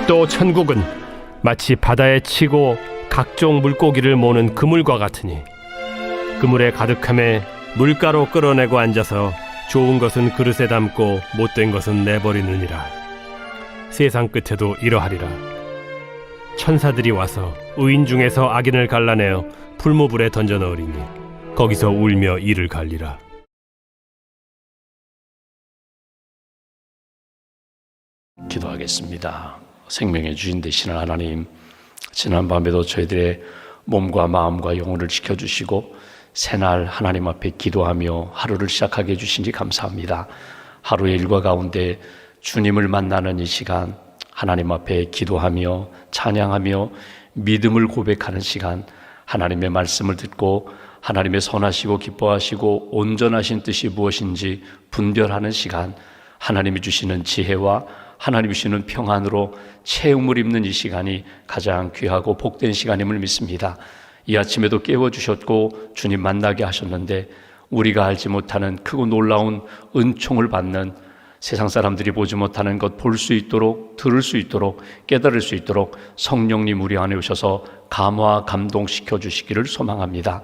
또 천국은 마치 바다에 치고 각종 물고기를 모는 그물과 같으니 그물에 가득함에 물가로 끌어내고 앉아서 좋은 것은 그릇에 담고 못된 것은 내버리느니라. 세상 끝에도 이러하리라. 천사들이 와서 의인 중에서 악인을 갈라내어 풀무불에 던져 넣으리니 거기서 울며 이를 갈리라. 기도하겠습니다. 생명의 주인 되시는 하나님, 지난밤에도 저희들의 몸과 마음과 영혼을 지켜주시고 새날 하나님 앞에 기도하며 하루를 시작하게 해주시니 감사합니다. 하루의 일과 가운데 주님을 만나는 이 시간, 하나님 앞에 기도하며 찬양하며 믿음을 고백하는 시간, 하나님의 말씀을 듣고 하나님의 선하시고 기뻐하시고 온전하신 뜻이 무엇인지 분별하는 시간, 하나님이 주시는 지혜와 하나님이 주시는 평안으로 체험을 입는 이 시간이 가장 귀하고 복된 시간임을 믿습니다. 이 아침에도 깨워주셨고 주님 만나게 하셨는데 우리가 알지 못하는 크고 놀라운 은총을 받는, 세상 사람들이 보지 못하는 것 볼 수 있도록, 들을 수 있도록, 깨달을 수 있도록 성령님 우리 안에 오셔서 감화 감동시켜 주시기를 소망합니다.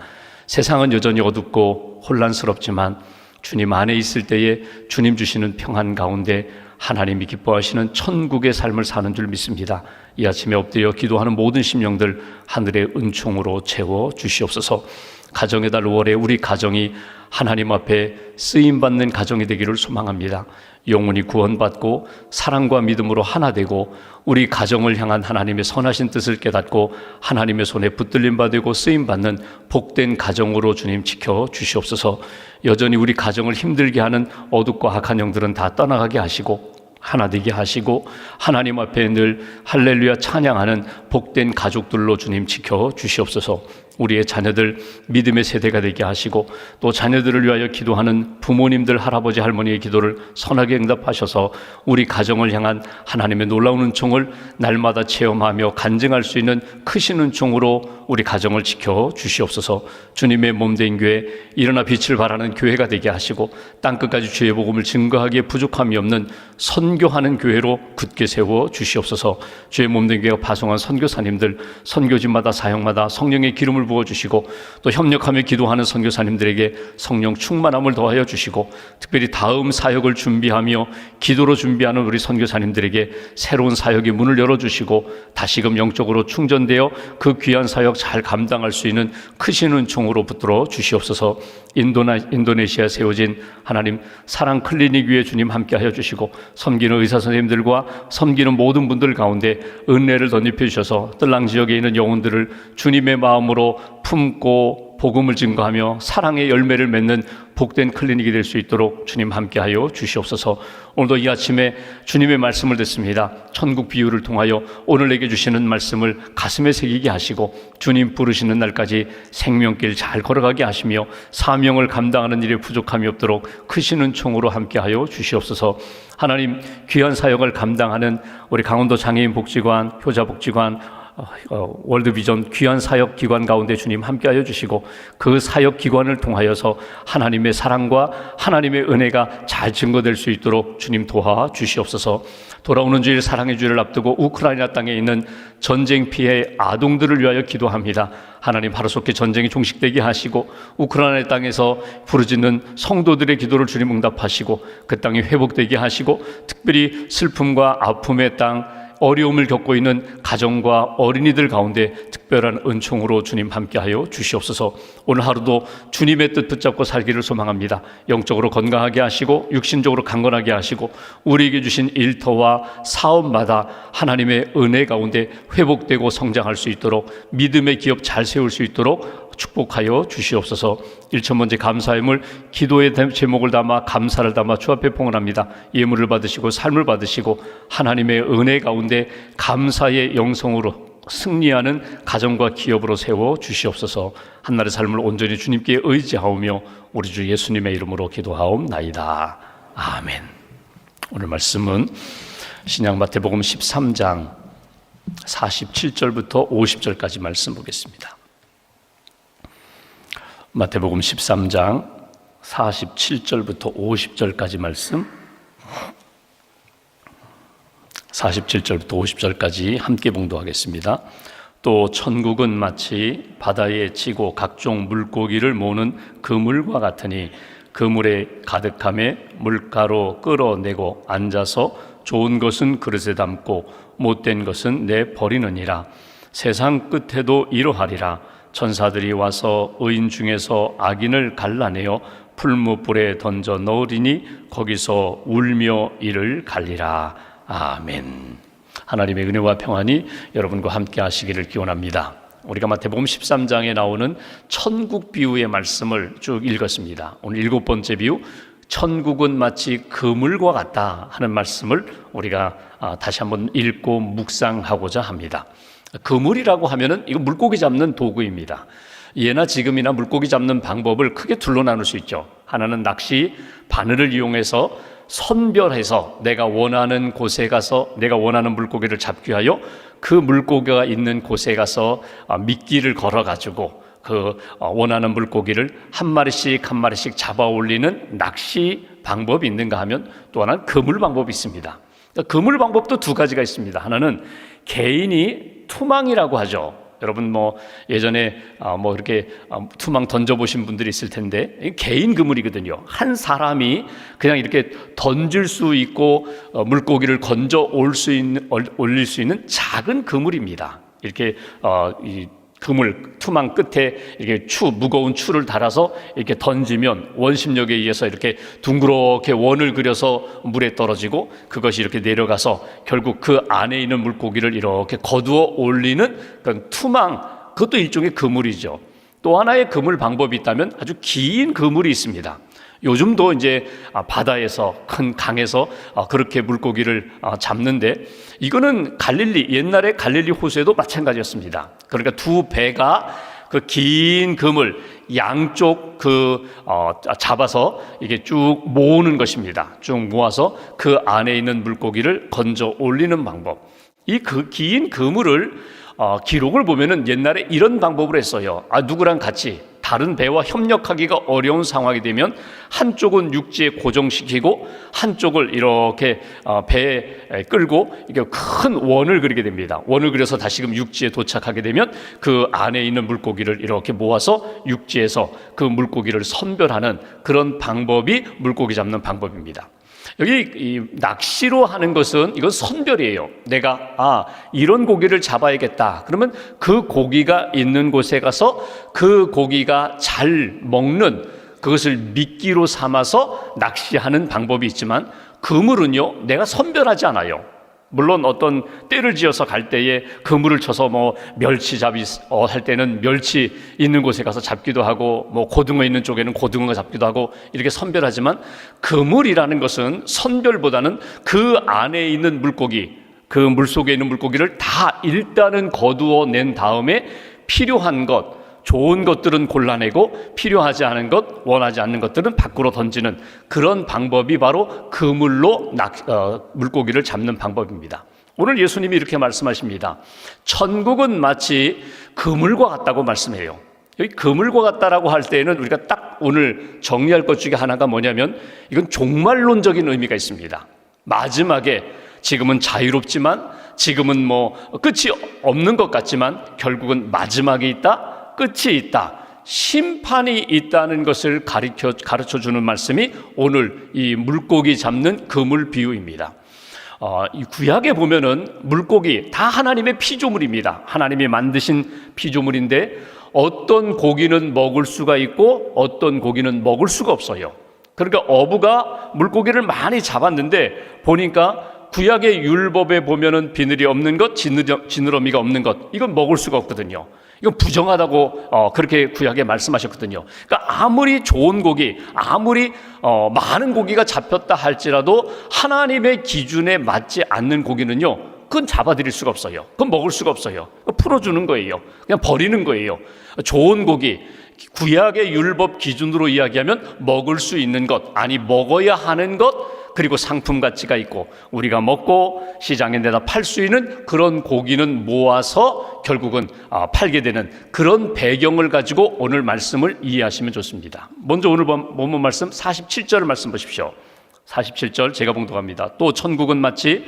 세상은 여전히 어둡고 혼란스럽지만 주님 안에 있을 때에 주님 주시는 평안 가운데 하나님이 기뻐하시는 천국의 삶을 사는 줄 믿습니다. 이 아침에 엎드려 기도하는 모든 심령들 하늘의 은총으로 채워 주시옵소서. 가정의 달 5월에 우리 가정이 하나님 앞에 쓰임받는 가정이 되기를 소망합니다. 영혼이 구원받고 사랑과 믿음으로 하나 되고 우리 가정을 향한 하나님의 선하신 뜻을 깨닫고 하나님의 손에 붙들림 받고 쓰임받는 복된 가정으로 주님 지켜 주시옵소서. 여전히 우리 가정을 힘들게 하는 어둡고 악한 영들은 다 떠나가게 하시고 하나 되게 하시고 하나님 앞에 늘 할렐루야 찬양하는 복된 가족들로 주님 지켜 주시옵소서. 우리의 자녀들 믿음의 세대가 되게 하시고 또 자녀들을 위하여 기도하는 부모님들, 할아버지, 할머니의 기도를 선하게 응답하셔서 우리 가정을 향한 하나님의 놀라운 은총을 날마다 체험하며 간증할 수 있는 크신 은총으로 우리 가정을 지켜 주시옵소서. 주님의 몸된 교회, 일어나 빛을 발하는 교회가 되게 하시고 땅끝까지 주의 복음을 증거하기에 부족함이 없는 선교하는 교회로 굳게 세워 주시옵소서. 주의 몸된 교회가 파송한 선교사님들, 선교지마다 사역마다 성령의 기름을 부어주시고 또 협력하며 기도하는 선교사님들에게 성령 충만함을 더하여 주시고 특별히 다음 사역을 준비하며 기도로 준비하는 우리 선교사님들에게 새로운 사역의 문을 열어주시고 다시금 영적으로 충전되어 그 귀한 사역 잘 감당할 수 있는 크신 은총으로 붙들어 주시옵소서. 인도네시아에 세워진 하나님 사랑 클리닉 위에 주님 함께하여 주시고 섬기는 의사 선생님들과 섬기는 모든 분들 가운데 은혜를 덧입혀 주셔서 뜰랑 지역에 있는 영혼들을 주님의 마음으로 품고 복음을 증거하며 사랑의 열매를 맺는 복된 클리닉이 될 수 있도록 주님 함께하여 주시옵소서. 오늘도 이 아침에 주님의 말씀을 듣습니다. 천국 비유를 통하여 오늘 내게 주시는 말씀을 가슴에 새기게 하시고 주님 부르시는 날까지 생명길 잘 걸어가게 하시며 사명을 감당하는 일에 부족함이 없도록 크신 은총으로 함께하여 주시옵소서. 하나님, 귀한 사역을 감당하는 우리 강원도 장애인 복지관, 효자 복지관, 월드비전 귀한 사역 기관 가운데 주님 함께하여 주시고 그 사역 기관을 통하여서 하나님의 사랑과 하나님의 은혜가 잘 증거될 수 있도록 주님 도와 주시옵소서. 돌아오는 주일 사랑의 주일을 앞두고 우크라이나 땅에 있는 전쟁 피해 아동들을 위하여 기도합니다. 하나님, 하루속히 전쟁이 종식되게 하시고 우크라이나 땅에서 부르짖는 성도들의 기도를 주님 응답하시고 그 땅이 회복되게 하시고 특별히 슬픔과 아픔의 땅, 어려움을 겪고 있는 가정과 어린이들 가운데 특별한 은총으로 주님 함께하여 주시옵소서. 오늘 하루도 주님의 뜻 붙잡고 살기를 소망합니다. 영적으로 건강하게 하시고 육신적으로 강건하게 하시고 우리에게 주신 일터와 사업마다 하나님의 은혜 가운데 회복되고 성장할 수 있도록 믿음의 기업 잘 세울 수 있도록 축복하여 주시옵소서. 1,000번째 감사함을 기도의 제목을 담아 감사를 담아 주 앞에 봉헌합니다. 예물을 받으시고 삶을 받으시고 하나님의 은혜 가운데 감사의 영성으로 승리하는 가정과 기업으로 세워 주시옵소서. 한날의 삶을 온전히 주님께 의지하오며 우리 주 예수님의 이름으로 기도하옵나이다. 아멘. 오늘 말씀은 신약 마태복음 13장 47절부터 50절까지 말씀 보겠습니다. 마태복음 13장 47절부터 50절까지 말씀 47절부터 50절까지 함께 봉독하겠습니다. 또 천국은 마치 바다에 치고 각종 물고기를 모는 그물과 같으니 그물에 가득함에 물가로 끌어내고 앉아서 좋은 것은 그릇에 담고 못된 것은 내버리느니라. 세상 끝에도 이러하리라. 천사들이 와서 의인 중에서 악인을 갈라내어 풀무불에 던져 넣으리니 거기서 울며 이를 갈리라. 아멘. 하나님의 은혜와 평안이 여러분과 함께 하시기를 기원합니다. 우리가 마태복음 13장에 나오는 천국 비유의 말씀을 쭉 읽었습니다. 오늘 7번째 비유, 천국은 마치 그물과 같다 하는 말씀을 우리가 다시 한번 읽고 묵상하고자 합니다. 그물이라고 하면은 이거 물고기 잡는 도구입니다. 예나 지금이나 물고기 잡는 방법을 크게 둘로 나눌 수 있죠. 하나는 낚시, 바늘을 이용해서 선별해서 내가 원하는 곳에 가서 내가 원하는 물고기를 잡기 위하여 그 물고기가 있는 곳에 가서 미끼를 걸어가지고 그 원하는 물고기를 한 마리씩 한 마리씩 잡아 올리는 낚시 방법이 있는가 하면 또 하나는 그물 방법이 있습니다. 그물 방법도 두 가지가 있습니다. 하나는 개인이 투망이라고 하죠. 여러분 예전에 이렇게 투망 던져보신 분들이 있을 텐데 개인 그물이거든요. 한 사람이 그냥 이렇게 던질 수 있고 물고기를 건져 올릴 수 있는 작은 그물입니다. 이렇게 이 그물 투망 끝에 이렇게 무거운 추를 달아서 이렇게 던지면 원심력에 의해서 이렇게 둥그렇게 원을 그려서 물에 떨어지고 그것이 이렇게 내려가서 결국 그 안에 있는 물고기를 이렇게 거두어 올리는 그런 투망, 그것도 일종의 그물이죠. 또 하나의 그물 방법이 있다면 아주 긴 그물이 있습니다. 요즘도 이제 바다에서 큰 강에서 그렇게 물고기를 잡는데 이거는 옛날에 갈릴리 호수에도 마찬가지였습니다. 그러니까 두 배가 그 긴 그물 양쪽 잡아서 이게 쭉 모으는 것입니다. 쭉 모아서 그 안에 있는 물고기를 건져 올리는 방법. 이 긴 그물을 기록을 보면은 옛날에 이런 방법으로 했어요. 누구랑 같이 다른 배와 협력하기가 어려운 상황이 되면 한쪽은 육지에 고정시키고 한쪽을 이렇게 배에 끌고 이게 큰 원을 그리게 됩니다. 원을 그려서 다시금 육지에 도착하게 되면 그 안에 있는 물고기를 이렇게 모아서 육지에서 그 물고기를 선별하는 그런 방법이 물고기 잡는 방법입니다. 여기 이 낚시로 하는 것은 이건 선별이에요. 내가 이런 고기를 잡아야겠다. 그러면 그 고기가 있는 곳에 가서 그 고기가 잘 먹는 그것을 미끼로 삼아서 낚시하는 방법이 있지만 그물은요, 내가 선별하지 않아요. 물론 어떤 때를 지어서 갈 때에 그물을 쳐서 멸치잡이 할 때는 멸치 있는 곳에 가서 잡기도 하고 고등어 있는 쪽에는 고등어가 잡기도 하고 이렇게 선별하지만 그물이라는 것은 선별보다는 그 안에 있는 물고기, 그 물속에 있는 물고기를 다 일단은 거두어 낸 다음에 필요한 것, 좋은 것들은 골라내고 필요하지 않은 것, 원하지 않는 것들은 밖으로 던지는 그런 방법이 바로 그물로 물고기를 잡는 방법입니다. 오늘 예수님이 이렇게 말씀하십니다. 천국은 마치 그물과 같다고 말씀해요. 여기 그물과 같다라고 할 때에는 우리가 딱 오늘 정리할 것 중에 하나가 뭐냐면 이건 종말론적인 의미가 있습니다. 마지막에 지금은 자유롭지만 지금은 끝이 없는 것 같지만 결국은 마지막에 있다, 끝이 있다, 심판이 있다는 것을 가르쳐주는 말씀이 오늘 이 물고기 잡는 그물 비유입니다. 이 구약에 보면은 물고기 다 하나님의 피조물입니다. 하나님이 만드신 피조물인데 어떤 고기는 먹을 수가 있고 어떤 고기는 먹을 수가 없어요. 그러니까 어부가 물고기를 많이 잡았는데 보니까 구약의 율법에 보면은 비늘이 없는 것, 지느러미가 없는 것, 이건 먹을 수가 없거든요. 이건 부정하다고 그렇게 구약에 말씀하셨거든요. 그러니까 아무리 좋은 고기, 아무리 많은 고기가 잡혔다 할지라도 하나님의 기준에 맞지 않는 고기는요, 그건 잡아들일 수가 없어요. 그건 먹을 수가 없어요. 풀어주는 거예요. 그냥 버리는 거예요. 좋은 고기, 구약의 율법 기준으로 이야기하면 먹을 수 있는 것, 아니 먹어야 하는 것, 그리고 상품 가치가 있고 우리가 먹고 시장에 내다 팔 수 있는 그런 고기는 모아서 결국은 팔게 되는 그런 배경을 가지고 오늘 말씀을 이해하시면 좋습니다. 먼저 오늘 본문 말씀 47절 말씀 보십시오. 47절 제가 봉독합니다. 또 천국은 마치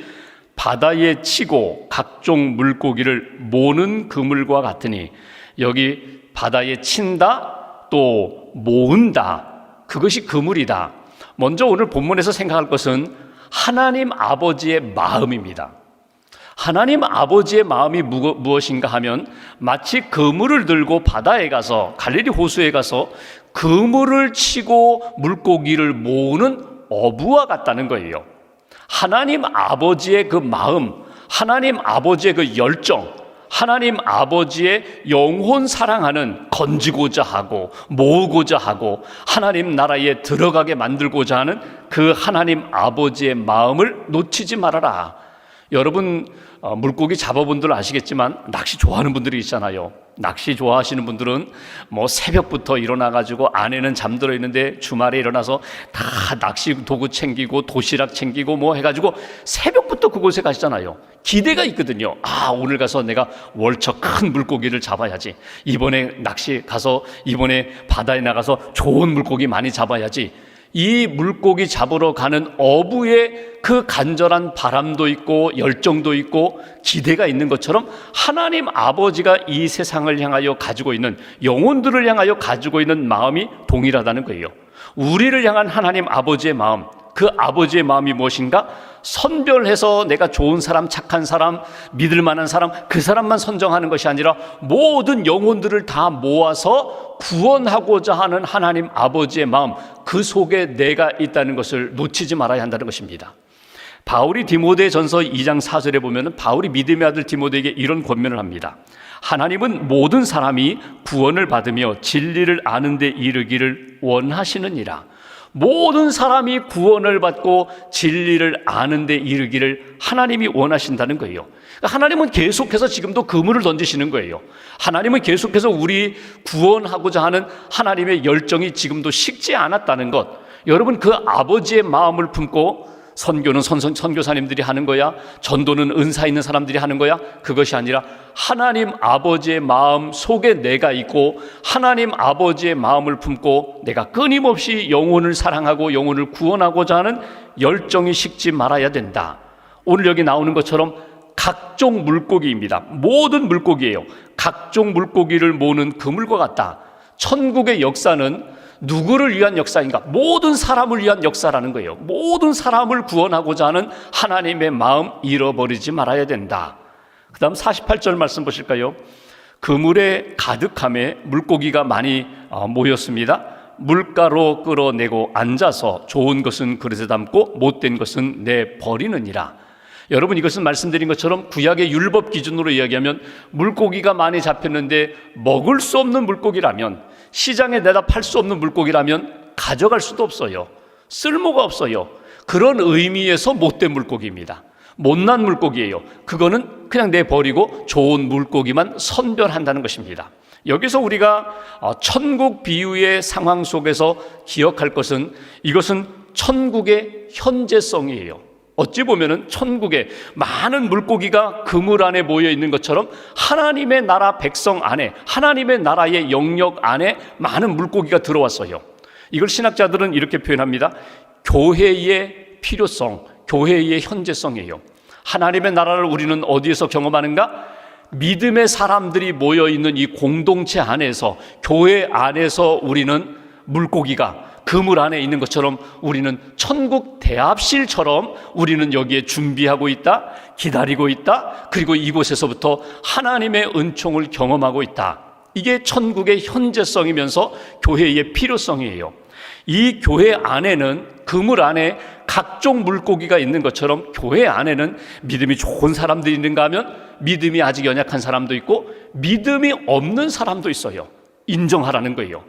바다에 치고 각종 물고기를 모는 그물과 같으니, 여기 바다에 친다 또 모은다, 그것이 그물이다. 먼저 오늘 본문에서 생각할 것은 하나님 아버지의 마음입니다. 하나님 아버지의 마음이 무엇인가 하면 마치 그물을 들고 바다에 가서, 갈릴리 호수에 가서 그물을 치고 물고기를 모으는 어부와 같다는 거예요. 하나님 아버지의 그 마음, 하나님 아버지의 그 열정, 하나님 아버지의 영혼 사랑하는, 건지고자 하고 모으고자 하고 하나님 나라에 들어가게 만들고자 하는 그 하나님 아버지의 마음을 놓치지 말아라. 여러분, 물고기 잡아본 분들 아시겠지만 낚시 좋아하는 분들이 있잖아요. 낚시 좋아하시는 분들은 뭐 새벽부터 일어나가지고 아내는 잠들어 있는데 주말에 일어나서 다 낚시 도구 챙기고 도시락 챙기고 뭐 해가지고 새벽부터 그곳에 가시잖아요. 기대가 있거든요. 아, 오늘 가서 내가 월척 큰 물고기를 잡아야지. 이번에 낚시 가서, 이번에 바다에 나가서 좋은 물고기 많이 잡아야지. 이 물고기 잡으러 가는 어부의 그 간절한 바람도 있고 열정도 있고 기대가 있는 것처럼 하나님 아버지가 이 세상을 향하여 가지고 있는, 영혼들을 향하여 가지고 있는 마음이 동일하다는 거예요. 우리를 향한 하나님 아버지의 마음, 그 아버지의 마음이 무엇인가? 선별해서 내가 좋은 사람, 착한 사람, 믿을 만한 사람, 그 사람만 선정하는 것이 아니라 모든 영혼들을 다 모아서 구원하고자 하는 하나님 아버지의 마음, 그 속에 내가 있다는 것을 놓치지 말아야 한다는 것입니다. 바울이 디모데전서 2장 4절에 보면 바울이 믿음의 아들 디모데에게 이런 권면을 합니다. 하나님은 모든 사람이 구원을 받으며 진리를 아는 데 이르기를 원하시느니라. 모든 사람이 구원을 받고 진리를 아는 데 이르기를 하나님이 원하신다는 거예요. 하나님은 계속해서 지금도 그물을 던지시는 거예요. 하나님은 계속해서 우리 구원하고자 하는 하나님의 열정이 지금도 식지 않았다는 것, 여러분, 그 아버지의 마음을 품고 선교는 선교사님들이 하는 거야, 전도는 은사 있는 사람들이 하는 거야, 그것이 아니라 하나님 아버지의 마음 속에 내가 있고 하나님 아버지의 마음을 품고 내가 끊임없이 영혼을 사랑하고 영혼을 구원하고자 하는 열정이 식지 말아야 된다. 오늘 여기 나오는 것처럼 각종 물고기입니다. 모든 물고기예요. 각종 물고기를 모으는 그물과 같다. 천국의 역사는 누구를 위한 역사인가? 모든 사람을 위한 역사라는 거예요. 모든 사람을 구원하고자 하는 하나님의 마음 잃어버리지 말아야 된다. 그 다음 48절 말씀 보실까요? 그물에 가득함에 물고기가 많이 모였습니다. 물가로 끌어내고 앉아서 좋은 것은 그릇에 담고 못된 것은 내버리느니라. 여러분, 이것은 말씀드린 것처럼 구약의 율법 기준으로 이야기하면 물고기가 많이 잡혔는데 먹을 수 없는 물고기라면, 시장에 내다 팔 수 없는 물고기라면 가져갈 수도 없어요. 쓸모가 없어요. 그런 의미에서 못된 물고기입니다. 못난 물고기예요. 그거는 그냥 내버리고 좋은 물고기만 선별한다는 것입니다. 여기서 우리가 천국 비유의 상황 속에서 기억할 것은, 이것은 천국의 현재성이에요. 어찌 보면은 천국에 많은 물고기가 그물 안에 모여 있는 것처럼 하나님의 나라 백성 안에, 하나님의 나라의 영역 안에 많은 물고기가 들어왔어요. 이걸 신학자들은 이렇게 표현합니다. 교회의 필요성, 교회의 현재성이에요. 하나님의 나라를 우리는 어디에서 경험하는가? 믿음의 사람들이 모여 있는 이 공동체 안에서, 교회 안에서 우리는 물고기가 그물 안에 있는 것처럼 우리는 천국 대합실처럼 우리는 여기에 준비하고 있다, 기다리고 있다, 그리고 이곳에서부터 하나님의 은총을 경험하고 있다. 이게 천국의 현재성이면서 교회의 필요성이에요. 이 교회 안에는, 그물 안에 각종 물고기가 있는 것처럼 교회 안에는 믿음이 좋은 사람들이 있는가 하면 믿음이 아직 연약한 사람도 있고 믿음이 없는 사람도 있어요. 인정하라는 거예요.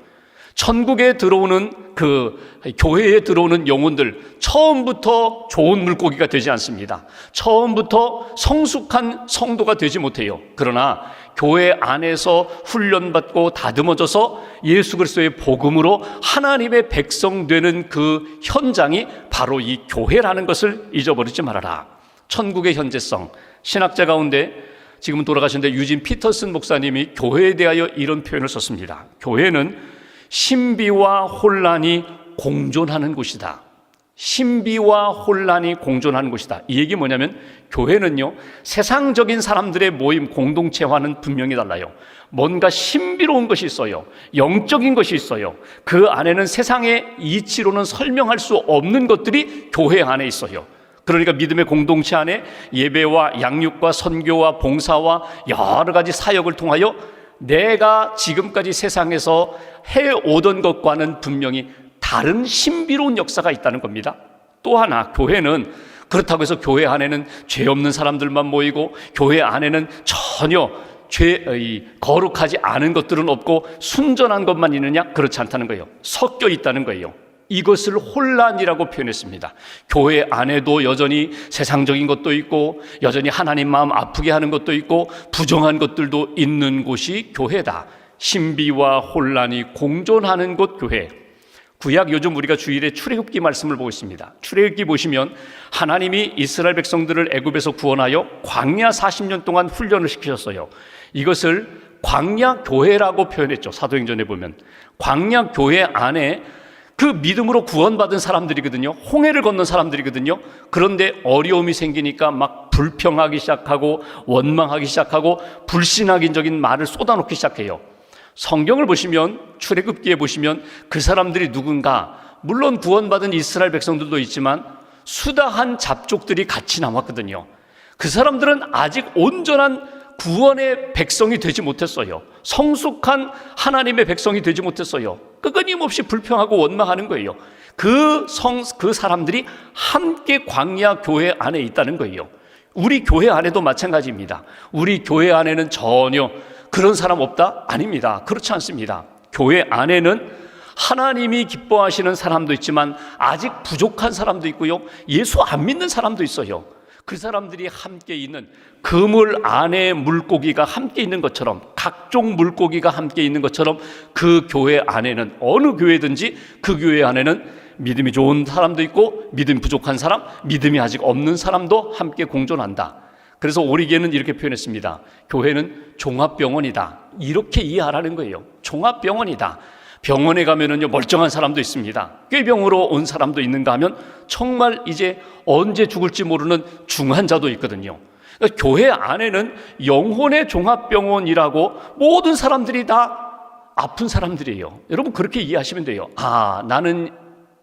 천국에 들어오는 교회에 들어오는 영혼들, 처음부터 좋은 물고기가 되지 않습니다. 처음부터 성숙한 성도가 되지 못해요. 그러나 교회 안에서 훈련받고 다듬어져서 예수 그리스도의 복음으로 하나님의 백성 되는 그 현장이 바로 이 교회라는 것을 잊어버리지 말아라. 천국의 현재성, 신학자 가운데 지금은 돌아가셨는데 유진 피터슨 목사님이 교회에 대하여 이런 표현을 썼습니다. 교회는 신비와 혼란이 공존하는 곳이다. 신비와 혼란이 공존하는 곳이다. 이 얘기 뭐냐면 교회는요, 세상적인 사람들의 모임 공동체와는 분명히 달라요. 뭔가 신비로운 것이 있어요. 영적인 것이 있어요. 그 안에는 세상의 이치로는 설명할 수 없는 것들이 교회 안에 있어요. 그러니까 믿음의 공동체 안에 예배와 양육과 선교와 봉사와 여러 가지 사역을 통하여 내가 지금까지 세상에서 해오던 것과는 분명히 다른 신비로운 역사가 있다는 겁니다. 또 하나, 교회는 그렇다고 해서 교회 안에는 죄 없는 사람들만 모이고 교회 안에는 전혀 거룩하지 않은 것들은 없고 순전한 것만 있느냐? 그렇지 않다는 거예요. 섞여 있다는 거예요. 이것을 혼란이라고 표현했습니다. 교회 안에도 여전히 세상적인 것도 있고 여전히 하나님 마음 아프게 하는 것도 있고 부정한 것들도 있는 곳이 교회다. 신비와 혼란이 공존하는 곳 교회. 구약 요즘 우리가 주일에 출애굽기 말씀을 보고 있습니다. 출애굽기 보시면 하나님이 이스라엘 백성들을 애굽에서 구원하여 광야 40년 동안 훈련을 시키셨어요. 이것을 광야 교회라고 표현했죠. 사도행전에 보면 광야 교회 안에 그 믿음으로 구원받은 사람들이거든요. 홍해를 건넌 사람들이거든요. 그런데 어려움이 생기니까 막 불평하기 시작하고 원망하기 시작하고 불신앙적인 말을 쏟아놓기 시작해요. 성경을 보시면 출애굽기에 보시면 그 사람들이 누군가, 물론 구원받은 이스라엘 백성들도 있지만 수다한 잡족들이 같이 남았거든요. 그 사람들은 아직 온전한 구원의 백성이 되지 못했어요. 성숙한 하나님의 백성이 되지 못했어요. 끊임없이 불평하고 원망하는 거예요. 그 사람들이 함께 광야 교회 안에 있다는 거예요. 우리 교회 안에도 마찬가지입니다. 우리 교회 안에는 전혀 그런 사람 없다? 아닙니다. 그렇지 않습니다. 교회 안에는 하나님이 기뻐하시는 사람도 있지만 아직 부족한 사람도 있고요. 예수 안 믿는 사람도 있어요. 그 사람들이 함께 있는, 그물 안에 물고기가 함께 있는 것처럼, 각종 물고기가 함께 있는 것처럼 그 교회 안에는, 어느 교회든지 그 교회 안에는 믿음이 좋은 사람도 있고 믿음이 부족한 사람, 믿음이 아직 없는 사람도 함께 공존한다. 그래서 오리게는 이렇게 표현했습니다. 교회는 종합병원이다. 이렇게 이해하라는 거예요. 종합병원이다. 병원에 가면은요, 멀쩡한 사람도 있습니다. 꾀병으로 온 사람도 있는가 하면 정말 이제 언제 죽을지 모르는 중환자도 있거든요. 그러니까 교회 안에는 영혼의 종합병원이라고 모든 사람들이 다 아픈 사람들이에요. 여러분 그렇게 이해하시면 돼요. 아, 나는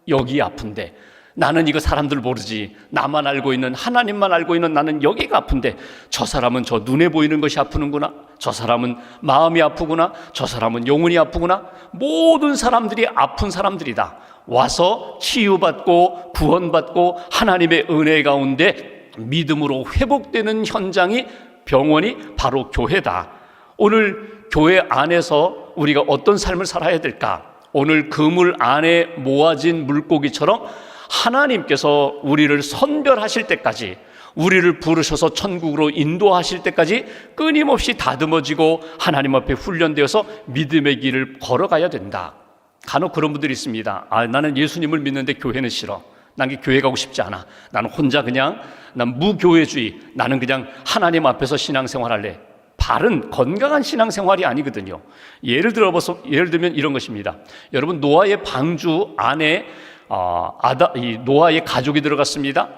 여기 아픈데, 나는 이거 사람들 모르지, 나만 알고 있는, 하나님만 알고 있는 나는 여기가 아픈데, 저 사람은 저 눈에 보이는 것이 아프는구나, 저 사람은 마음이 아프구나, 저 사람은 영혼이 아프구나. 모든 사람들이 아픈 사람들이다. 와서 치유받고 구원받고 하나님의 은혜 가운데 믿음으로 회복되는 현장이, 병원이 바로 교회다. 오늘 교회 안에서 우리가 어떤 삶을 살아야 될까? 오늘 그물 안에 모아진 물고기처럼 하나님께서 우리를 선별하실 때까지, 우리를 부르셔서 천국으로 인도하실 때까지 끊임없이 다듬어지고 하나님 앞에 훈련되어서 믿음의 길을 걸어가야 된다. 간혹 그런 분들이 있습니다. 아, 나는 예수님을 믿는데 교회는 싫어. 난 교회 가고 싶지 않아. 나는 혼자 그냥, 난 무교회주의. 나는 그냥 하나님 앞에서 신앙생활할래. 바른 건강한 신앙생활이 아니거든요. 예를 들면 이런 것입니다. 여러분, 노아의 방주 안에 노아의 가족이 들어갔습니다.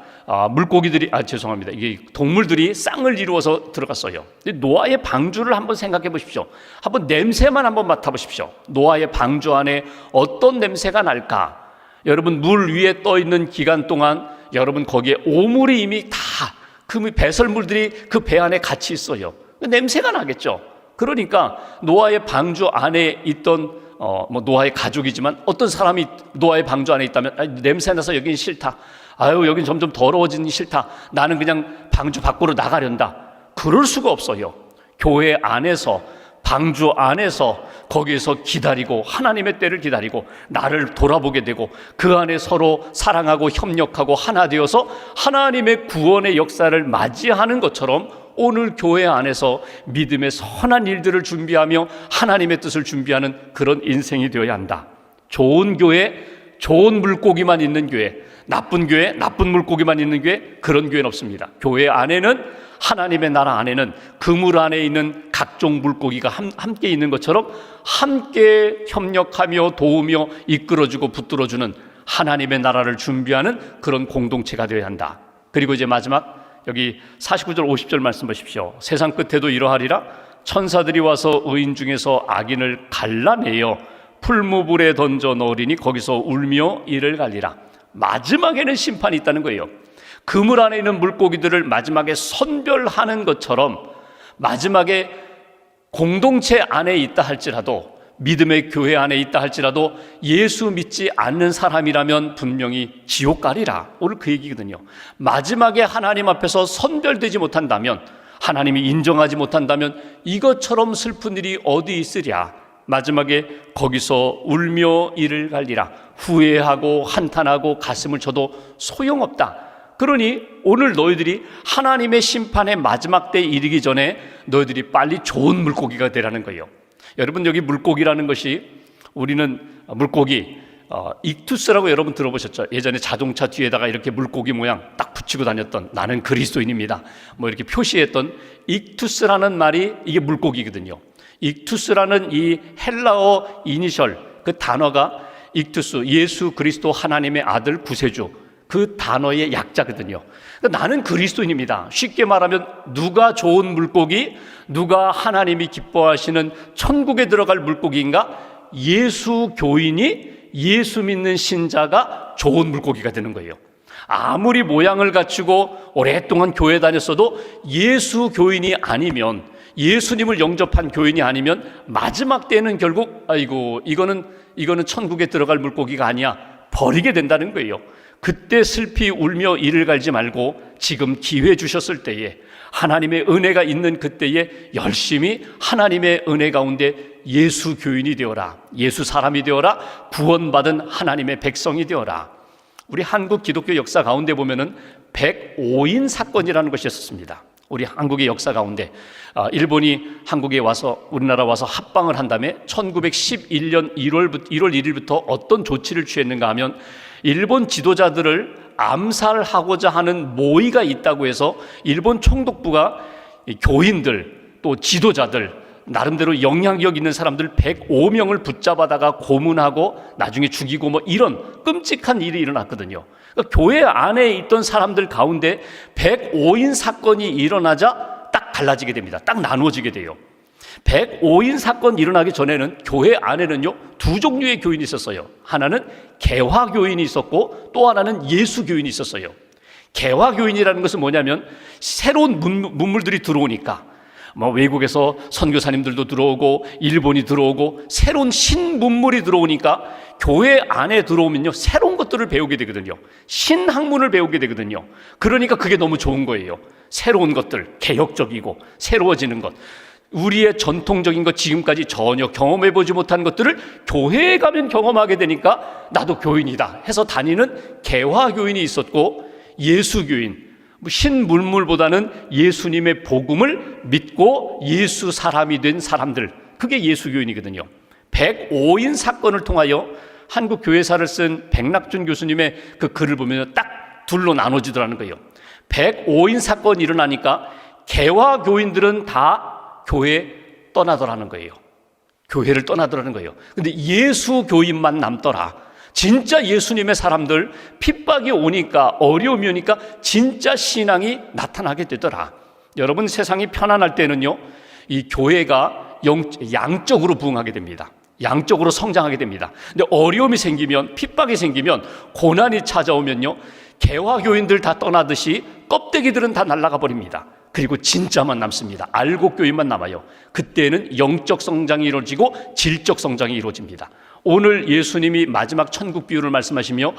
이게 동물들이 쌍을 이루어서 들어갔어요. 노아의 방주를 한번 생각해 보십시오. 한번 냄새만 한번 맡아보십시오. 노아의 방주 안에 어떤 냄새가 날까? 여러분, 물 위에 떠 있는 기간 동안 여러분 거기에 오물이 이미 다 그 배설물들이 그 배 안에 같이 있어요. 냄새가 나겠죠. 그러니까 노아의 방주 안에 있던 노아의 가족이지만 어떤 사람이 노아의 방주 안에 있다면, 냄새 나서 여긴 싫다. 아유, 여긴 점점 더러워지니 싫다. 나는 그냥 방주 밖으로 나가련다. 그럴 수가 없어요. 교회 안에서, 방주 안에서, 거기에서 기다리고 하나님의 때를 기다리고 나를 돌아보게 되고 그 안에 서로 사랑하고 협력하고 하나 되어서 하나님의 구원의 역사를 맞이하는 것처럼 오늘 교회 안에서 믿음의 선한 일들을 준비하며 하나님의 뜻을 준비하는 그런 인생이 되어야 한다. 좋은 교회, 좋은 물고기만 있는 교회, 나쁜 교회, 나쁜 물고기만 있는 교회, 그런 교회는 없습니다. 교회 안에는, 하나님의 나라 안에는 그물 안에 있는 각종 물고기가 함께 있는 것처럼 함께 협력하며 도우며 이끌어주고 붙들어주는 하나님의 나라를 준비하는 그런 공동체가 되어야 한다. 그리고 이제 마지막 여기 49절 50절 말씀 보십시오. 세상 끝에도 이러하리라. 천사들이 와서 의인 중에서 악인을 갈라내어 풀무불에 던져 넣으리니 거기서 울며 이를 갈리라. 마지막에는 심판이 있다는 거예요. 그물 안에 있는 물고기들을 마지막에 선별하는 것처럼 마지막에 공동체 안에 있다 할지라도, 믿음의 교회 안에 있다 할지라도 예수 믿지 않는 사람이라면 분명히 지옥 가리라. 오늘 그 얘기거든요. 마지막에 하나님 앞에서 선별되지 못한다면, 하나님이 인정하지 못한다면 이것처럼 슬픈 일이 어디 있으랴. 마지막에 거기서 울며 이를 갈리라. 후회하고 한탄하고 가슴을 쳐도 소용없다. 그러니 오늘 너희들이 하나님의 심판의 마지막 때에 이르기 전에 너희들이 빨리 좋은 물고기가 되라는 거예요. 여러분, 여기 물고기라는 것이, 우리는 물고기 익투스라고 여러분 들어보셨죠? 예전에 자동차 뒤에다가 이렇게 물고기 모양 딱 붙이고 다녔던, 나는 그리스도인입니다 뭐 이렇게 표시했던 익투스라는 말이 이게 물고기거든요. 익투스라는 이 헬라어 이니셜, 그 단어가 익투스, 예수 그리스도 하나님의 아들 구세주, 그 단어의 약자거든요. 그러니까 나는 그리스도인입니다. 쉽게 말하면 누가 좋은 물고기, 누가 하나님이 기뻐하시는 천국에 들어갈 물고기인가? 예수 교인이, 예수 믿는 신자가 좋은 물고기가 되는 거예요. 아무리 모양을 갖추고 오랫동안 교회 다녔어도 예수 교인이 아니면, 예수님을 영접한 교인이 아니면 마지막 때는 결국 아이고 이거는 천국에 들어갈 물고기가 아니야, 버리게 된다는 거예요. 그때 슬피 울며 이를 갈지 말고 지금 기회 주셨을 때에, 하나님의 은혜가 있는 그때에 열심히 하나님의 은혜 가운데 예수 교인이 되어라, 예수 사람이 되어라, 구원받은 하나님의 백성이 되어라. 우리 한국 기독교 역사 가운데 보면은 105인 사건이라는 것이 있었습니다. 우리 한국의 역사 가운데 일본이 한국에 와서, 우리나라 와서 합방을 한 다음에 1911년 1월 1일부터 어떤 조치를 취했는가 하면, 일본 지도자들을 암살하고자 하는 모의가 있다고 해서 일본 총독부가 교인들, 또 지도자들, 나름대로 영향력 있는 사람들 105명을 붙잡아다가 고문하고 나중에 죽이고 뭐 이런 끔찍한 일이 일어났거든요. 그러니까 교회 안에 있던 사람들 가운데 105인 사건이 일어나자 딱 갈라지게 됩니다. 딱 나누어지게 돼요. 105인 사건 일어나기 전에는 교회 안에는요 두 종류의 교인이 있었어요. 하나는 개화교인이 있었고 또 하나는 예수교인이 있었어요. 개화교인이라는 것은 뭐냐면, 새로운 문물들이 들어오니까, 뭐 외국에서 선교사님들도 들어오고 일본이 들어오고 새로운 신문물이 들어오니까 교회 안에 들어오면요 새로운 것들을 배우게 되거든요. 신학문을 배우게 되거든요. 그러니까 그게 너무 좋은 거예요. 새로운 것들, 개혁적이고 새로워지는 것, 우리의 전통적인 것, 지금까지 전혀 경험해보지 못한 것들을 교회에 가면 경험하게 되니까 나도 교인이다 해서 다니는 개화교인이 있었고, 예수교인, 신물물보다는 예수님의 복음을 믿고 예수 사람이 된 사람들, 그게 예수교인이거든요. 105인 사건을 통하여 한국 교회사를 쓴 백낙준 교수님의 그 글을 보면 딱 둘로 나눠지더라는 거예요. 105인 사건이 일어나니까 개화교인들은 다 교회 떠나더라는 거예요. 교회를 떠나더라는 거예요. 근데 예수교인만 남더라. 진짜 예수님의 사람들, 핍박이 오니까, 어려움이 오니까 진짜 신앙이 나타나게 되더라. 여러분, 세상이 편안할 때는요 이 교회가 양적으로 부흥하게 됩니다. 양적으로 성장하게 됩니다. 근데 어려움이 생기면, 핍박이 생기면, 고난이 찾아오면요 개화교인들 다 떠나듯이 껍데기들은 다 날아가 버립니다. 그리고 진짜만 남습니다. 알곡교인만 남아요. 그때는 영적 성장이 이루어지고 질적 성장이 이루어집니다. 오늘 예수님이 마지막 천국 비유를 말씀하시며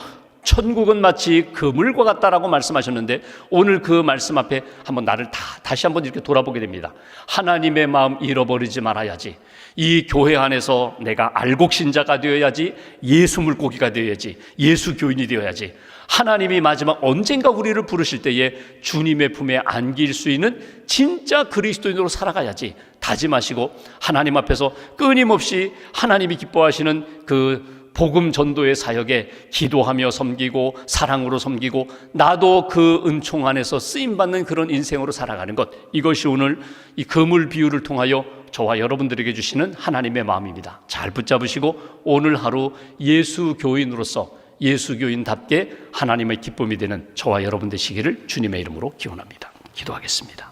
천국은 마치 그물과 같다라고 말씀하셨는데, 오늘 그 말씀 앞에 한번 나를 다시 한번 이렇게 돌아보게 됩니다. 하나님의 마음 잃어버리지 말아야지. 이 교회 안에서 내가 알곡신자가 되어야지, 예수 물고기가 되어야지, 예수 교인이 되어야지. 하나님이 마지막 언젠가 우리를 부르실 때에 주님의 품에 안길 수 있는 진짜 그리스도인으로 살아가야지 다짐하시고, 하나님 앞에서 끊임없이 하나님이 기뻐하시는 그 복음 전도의 사역에 기도하며 섬기고 사랑으로 섬기고, 나도 그 은총 안에서 쓰임받는 그런 인생으로 살아가는 것, 이것이 오늘 이 그물 비유를 통하여 저와 여러분들에게 주시는 하나님의 마음입니다. 잘 붙잡으시고 오늘 하루 예수 교인으로서, 예수교인답게 하나님의 기쁨이 되는 저와 여러분 되시기를 주님의 이름으로 기원합니다. 기도하겠습니다.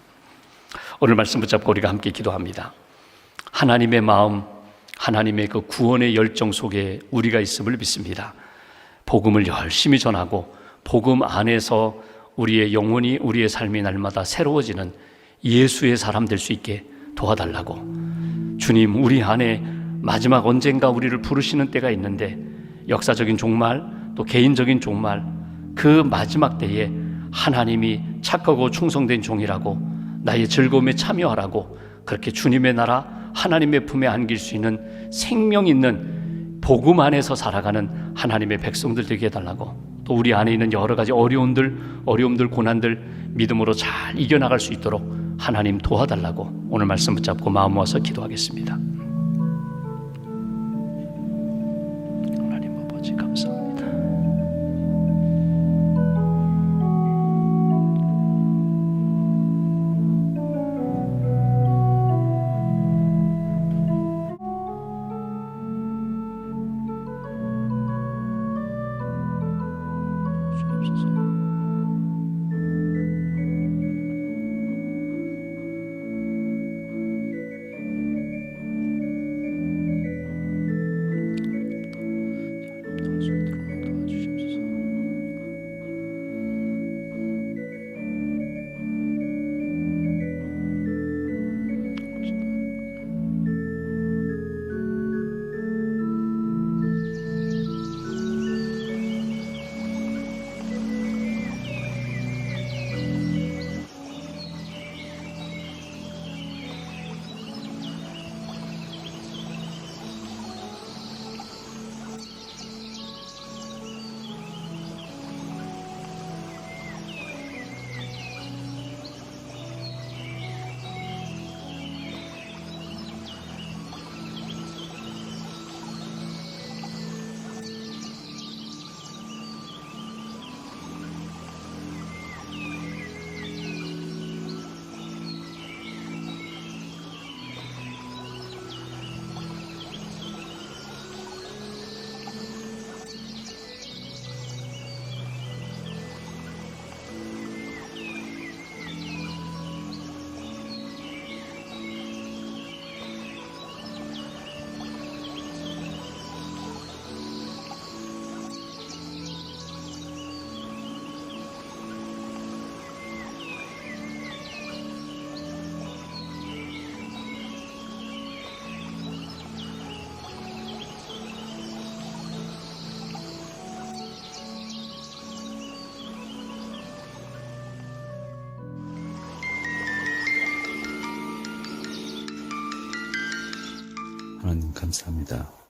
오늘 말씀 붙잡고 우리가 함께 기도합니다. 하나님의 마음, 하나님의 그 구원의 열정 속에 우리가 있음을 믿습니다. 복음을 열심히 전하고 복음 안에서 우리의 영혼이, 우리의 삶이 날마다 새로워지는 예수의 사람 될 수 있게 도와달라고. 주님, 우리 안에 마지막 언젠가 우리를 부르시는 때가 있는데, 역사적인 종말 또 개인적인 종말, 그 마지막 때에 하나님이 착하고 충성된 종이라고, 나의 즐거움에 참여하라고, 그렇게 주님의 나라 하나님의 품에 안길 수 있는 생명 있는 복음 안에서 살아가는 하나님의 백성들 되게 해달라고. 또 우리 안에 있는 여러 가지 어려움들, 고난들 믿음으로 잘 이겨나갈 수 있도록 하나님 도와달라고 오늘 말씀 붙잡고 마음 모아서 기도하겠습니다. 하나님 아버지 감사합니다. 하나님 감사합니다.